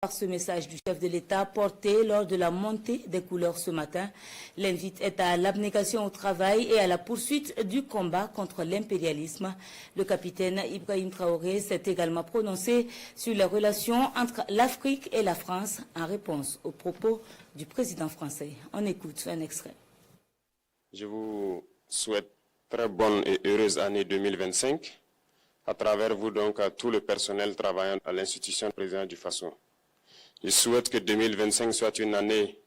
Par ce message du chef de l'État porté lors de la montée des couleurs ce matin, l'invite est à l'abnégation au travail et à la poursuite du combat contre l'impérialisme. Le capitaine Ibrahim Traoré s'est également prononcé sur les relations entre l'Afrique et la France en réponse aux propos du président français. On écoute un extrait. Je vous souhaite très bonne et heureuse année 2025 à travers vous donc à tout le personnel travaillant à l'institution président du Faso. Je souhaite que 2025 soit une année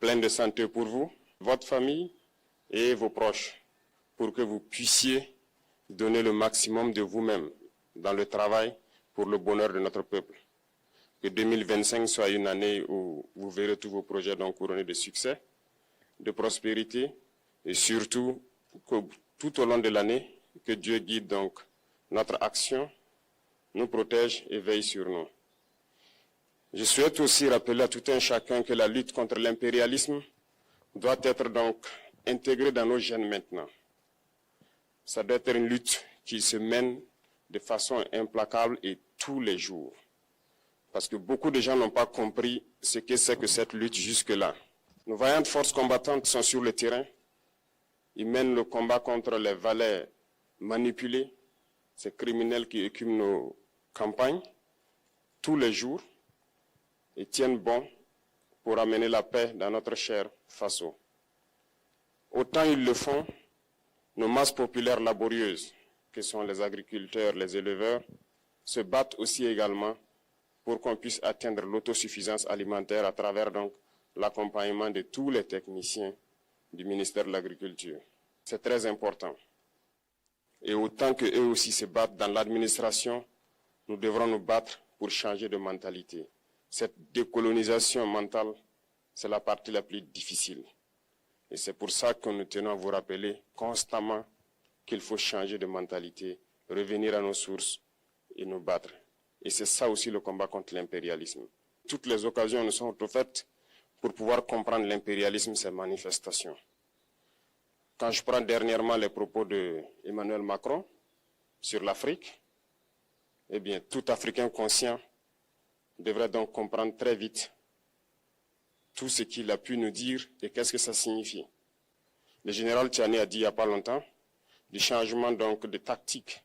pleine de santé pour vous, votre famille et vos proches, pour que vous puissiez donner le maximum de vous-même dans le travail pour le bonheur de notre peuple. Que 2025 soit une année où vous verrez tous vos projets donc couronnés de succès, de prospérité et surtout que tout au long de l'année, que Dieu guide donc notre action, nous protège et veille sur nous. Je souhaite aussi rappeler à tout un chacun que la lutte contre l'impérialisme doit être donc intégrée dans nos gènes maintenant. Ça doit être une lutte qui se mène de façon implacable et tous les jours. Parce que beaucoup de gens n'ont pas compris ce que c'est que cette lutte jusque-là. Nos vaillantes forces combattantes sont sur le terrain. Ils mènent le combat contre les valets manipulés, ces criminels qui écument nos campagnes tous les jours et tiennent bon pour amener la paix dans notre cher Faso. Autant ils le font, nos masses populaires laborieuses, que sont les agriculteurs, les éleveurs, se battent aussi également pour qu'on puisse atteindre l'autosuffisance alimentaire à travers donc l'accompagnement de tous les techniciens du ministère de l'Agriculture. C'est très important. Et autant qu'eux aussi se battent dans l'administration, nous devrons nous battre pour changer de mentalité. Cette décolonisation mentale, c'est la partie la plus difficile. Et c'est pour ça que nous tenons à vous rappeler constamment qu'il faut changer de mentalité, revenir à nos sources et nous battre. Et c'est ça aussi le combat contre l'impérialisme. Toutes les occasions nous sont offertes pour pouvoir comprendre l'impérialisme, ses manifestations. Quand je prends dernièrement les propos d'Emmanuel Macron sur l'Afrique, eh bien, tout Africain conscient devrait donc comprendre très vite tout ce qu'il a pu nous dire et qu'est-ce que ça signifie. Le général Tchani a dit il n'y a pas longtemps du changement donc de tactique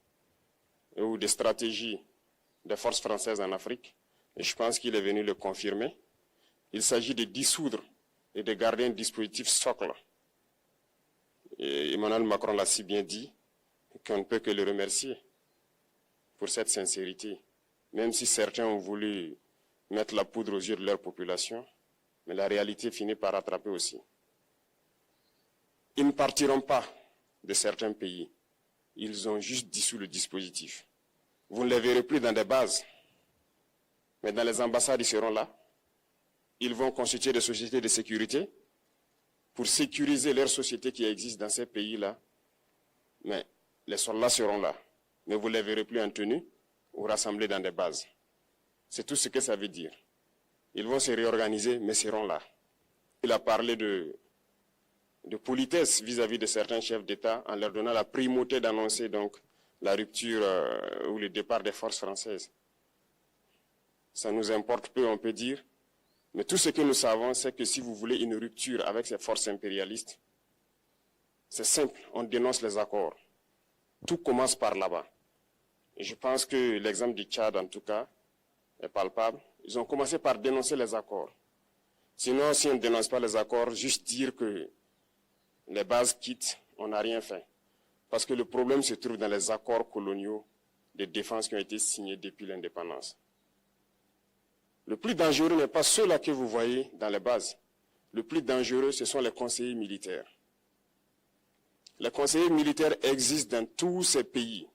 ou de stratégie des forces françaises en Afrique, et je pense qu'il est venu le confirmer. Il s'agit de dissoudre et de garder un dispositif socle. Et Emmanuel Macron l'a si bien dit qu'on ne peut que le remercier pour cette sincérité, même si certains ont voulu mettre la poudre aux yeux de leur population, mais la réalité finit par rattraper aussi. Ils ne partiront pas de certains pays, ils ont juste dissous le dispositif. Vous ne les verrez plus dans des bases, mais dans les ambassades, ils seront là. Ils vont constituer des sociétés de sécurité pour sécuriser leurs sociétés qui existent dans ces pays-là. Mais les soldats seront là, mais vous ne les verrez plus en tenue ou rassemblés dans des bases. C'est tout ce que ça veut dire. Ils vont se réorganiser, mais seront là. Il a parlé de politesse vis-à-vis de certains chefs d'État en leur donnant la primauté d'annoncer donc la rupture ou le départ des forces françaises. Ça nous importe peu, on peut dire, mais tout ce que nous savons, c'est que si vous voulez une rupture avec ces forces impérialistes, c'est simple, on dénonce les accords. Tout commence par là-bas. Et je pense que l'exemple du Tchad, en tout cas, est palpable. Ils ont commencé par dénoncer les accords. Sinon, si on ne dénonce pas les accords, juste dire que les bases quittent, on n'a rien fait. Parce que le problème se trouve dans les accords coloniaux de défense qui ont été signés depuis l'indépendance. Le plus dangereux n'est pas ceux-là que vous voyez dans les bases. Le plus dangereux, ce sont les conseillers militaires. Les conseillers militaires existent dans tous ces pays.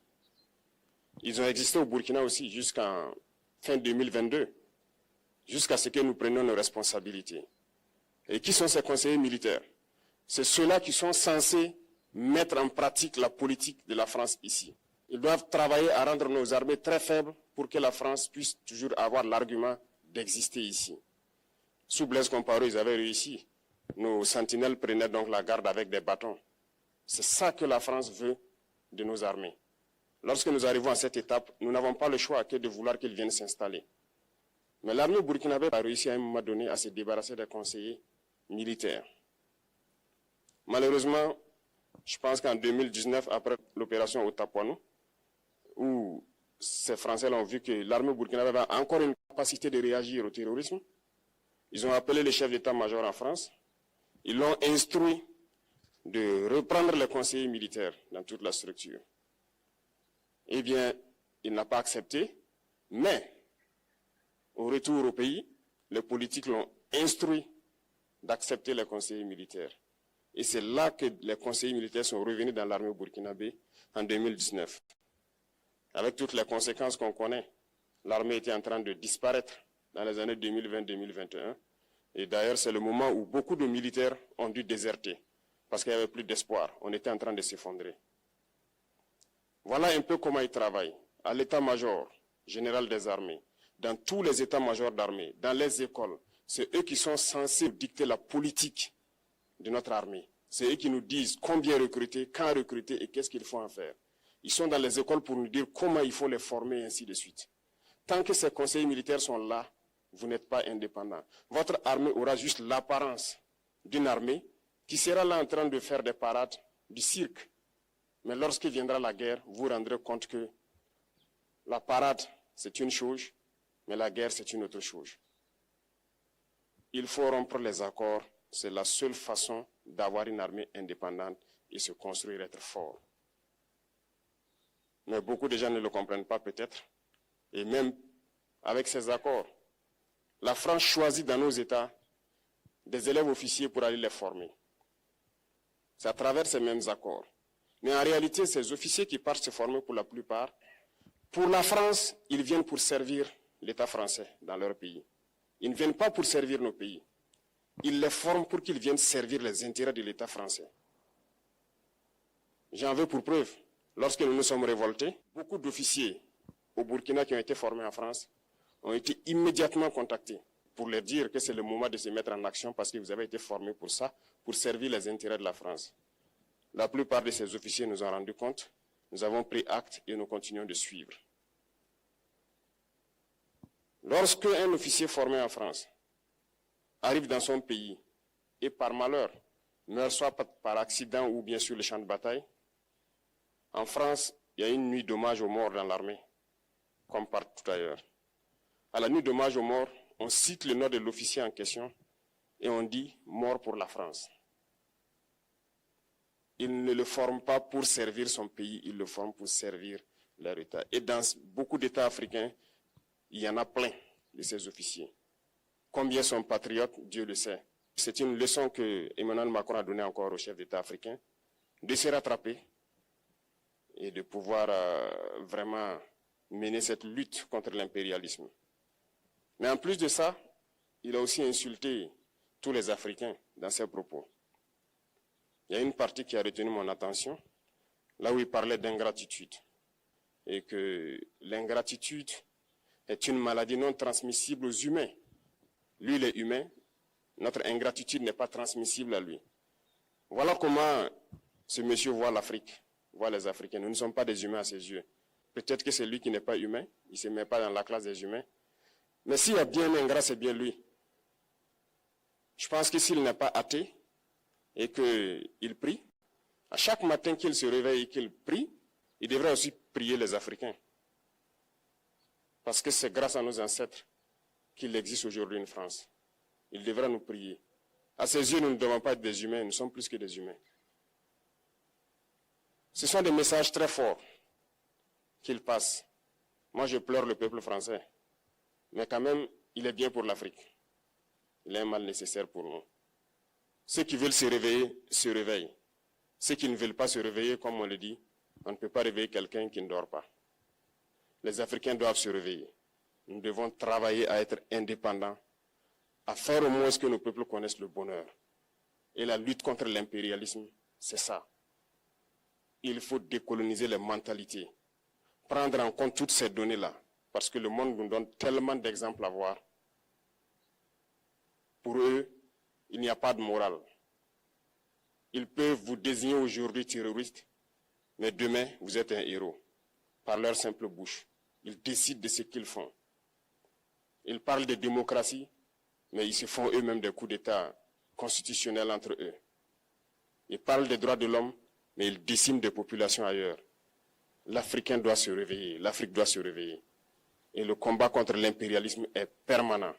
Ils ont existé au Burkina aussi jusqu'en fin 2022, jusqu'à ce que nous prenions nos responsabilités. Et qui sont ces conseillers militaires? C'est ceux-là qui sont censés mettre en pratique la politique de la France ici. Ils doivent travailler à rendre nos armées très faibles pour que la France puisse toujours avoir l'argument d'exister ici. Sous Blaise Compaoré, ils avaient réussi. Nos sentinelles prenaient donc la garde avec des bâtons. C'est ça que la France veut de nos armées. Lorsque nous arrivons à cette étape, nous n'avons pas le choix que de vouloir qu'ils viennent s'installer. Mais l'armée burkinabé a réussi à un moment donné à se débarrasser des conseillers militaires. Malheureusement, je pense qu'en 2019, après l'opération Otapuano, où ces Français ont vu que l'armée burkinabé a encore une capacité de réagir au terrorisme, ils ont appelé le chef d'état-major en France, ils l'ont instruit de reprendre les conseillers militaires dans toute la structure. Eh bien, il n'a pas accepté, mais au retour au pays, les politiques l'ont instruit d'accepter les conseillers militaires. Et c'est là que les conseillers militaires sont revenus dans l'armée burkinabé en 2019. Avec toutes les conséquences qu'on connaît, l'armée était en train de disparaître dans les années 2020-2021. Et d'ailleurs, c'est le moment où beaucoup de militaires ont dû déserter parce qu'il n'y avait plus d'espoir. On était en train de s'effondrer. Voilà un peu comment ils travaillent. À l'état-major général des armées, dans tous les états-majors d'armée, dans les écoles, c'est eux qui sont censés dicter la politique de notre armée. C'est eux qui nous disent combien recruter, quand recruter et qu'est-ce qu'il faut en faire. Ils sont dans les écoles pour nous dire comment il faut les former et ainsi de suite. Tant que ces conseillers militaires sont là, vous n'êtes pas indépendant. Votre armée aura juste l'apparence d'une armée qui sera là en train de faire des parades, du cirque. Mais lorsque viendra la guerre, vous vous rendrez compte que la parade, c'est une chose, mais la guerre, c'est une autre chose. Il faut rompre les accords. C'est la seule façon d'avoir une armée indépendante et se construire, être fort. Mais beaucoup de gens ne le comprennent pas peut-être. Et même avec ces accords, la France choisit dans nos États des élèves officiers pour aller les former. C'est à travers ces mêmes accords. Mais en réalité, ces officiers qui partent se former pour la plupart, pour la France, ils viennent pour servir l'État français dans leur pays. Ils ne viennent pas pour servir nos pays. Ils les forment pour qu'ils viennent servir les intérêts de l'État français. J'en veux pour preuve. Lorsque nous nous sommes révoltés, beaucoup d'officiers au Burkina qui ont été formés en France ont été immédiatement contactés pour leur dire que c'est le moment de se mettre en action parce que vous avez été formés pour ça, pour servir les intérêts de la France. La plupart de ces officiers nous ont rendu compte, nous avons pris acte et nous continuons de suivre. Lorsque un officier formé en France arrive dans son pays et par malheur meurt soit par accident ou bien sur le champ de bataille, en France, il y a une nuit d'hommage aux morts dans l'armée, comme partout ailleurs. À la nuit d'hommage aux morts, on cite le nom de l'officier en question et on dit « mort pour la France ». Il ne le forme pas pour servir son pays, il le forme pour servir leur État. Et dans beaucoup d'États africains, il y en a plein de ces officiers. Combien sont patriotes, Dieu le sait. C'est une leçon que Emmanuel Macron a donnée encore aux chefs d'État africains, de se rattraper et de pouvoir vraiment mener cette lutte contre l'impérialisme. Mais en plus de ça, il a aussi insulté tous les Africains dans ses propos. Il y a une partie qui a retenu mon attention, là où il parlait d'ingratitude, et que l'ingratitude est une maladie non transmissible aux humains. Lui, il est humain, notre ingratitude n'est pas transmissible à lui. Voilà comment ce monsieur voit l'Afrique, voit les Africains. Nous ne sommes pas des humains à ses yeux. Peut-être que c'est lui qui n'est pas humain, il ne se met pas dans la classe des humains. Mais s'il y a bien un ingrat, c'est bien lui. Je pense que s'il n'est pas athée et qu'il prie, à chaque matin qu'il se réveille et qu'il prie, il devrait aussi prier les Africains. Parce que c'est grâce à nos ancêtres qu'il existe aujourd'hui une France. Il devra nous prier. À ses yeux, nous ne devons pas être des humains, nous sommes plus que des humains. Ce sont des messages très forts qu'il passe. Moi, je pleure le peuple français. Mais quand même, il est bien pour l'Afrique. Il est un mal nécessaire pour nous. Ceux qui veulent se réveiller, se réveillent. Ceux qui ne veulent pas se réveiller, comme on le dit, on ne peut pas réveiller quelqu'un qui ne dort pas. Les Africains doivent se réveiller. Nous devons travailler à être indépendants, à faire au moins ce que nos peuples connaissent le bonheur. Et la lutte contre l'impérialisme, c'est ça. Il faut décoloniser les mentalités, prendre en compte toutes ces données-là, parce que le monde nous donne tellement d'exemples à voir. Pour eux, il n'y a pas de morale. Ils peuvent vous désigner aujourd'hui terroriste, mais demain, vous êtes un héros, par leur simple bouche. Ils décident de ce qu'ils font. Ils parlent de démocratie, mais ils se font eux-mêmes des coups d'État constitutionnels entre eux. Ils parlent des droits de l'homme, mais ils déciment des populations ailleurs. L'Africain doit se réveiller, l'Afrique doit se réveiller. Et le combat contre l'impérialisme est permanent.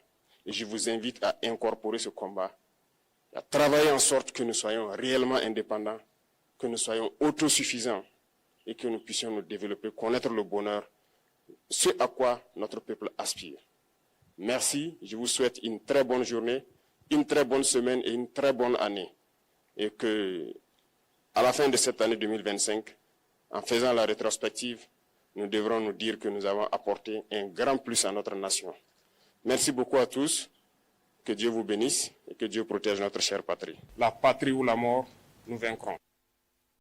Et je vous invite à incorporer ce combat, à travailler en sorte que nous soyons réellement indépendants, que nous soyons autosuffisants et que nous puissions nous développer, connaître le bonheur, ce à quoi notre peuple aspire. Merci, je vous souhaite une très bonne journée, une très bonne semaine et une très bonne année. Et que, à la fin de cette année 2025, en faisant la rétrospective, nous devrons nous dire que nous avons apporté un grand plus à notre nation. Merci beaucoup à tous, que Dieu vous bénisse et que Dieu protège notre chère patrie. La patrie ou la mort, nous vaincrons.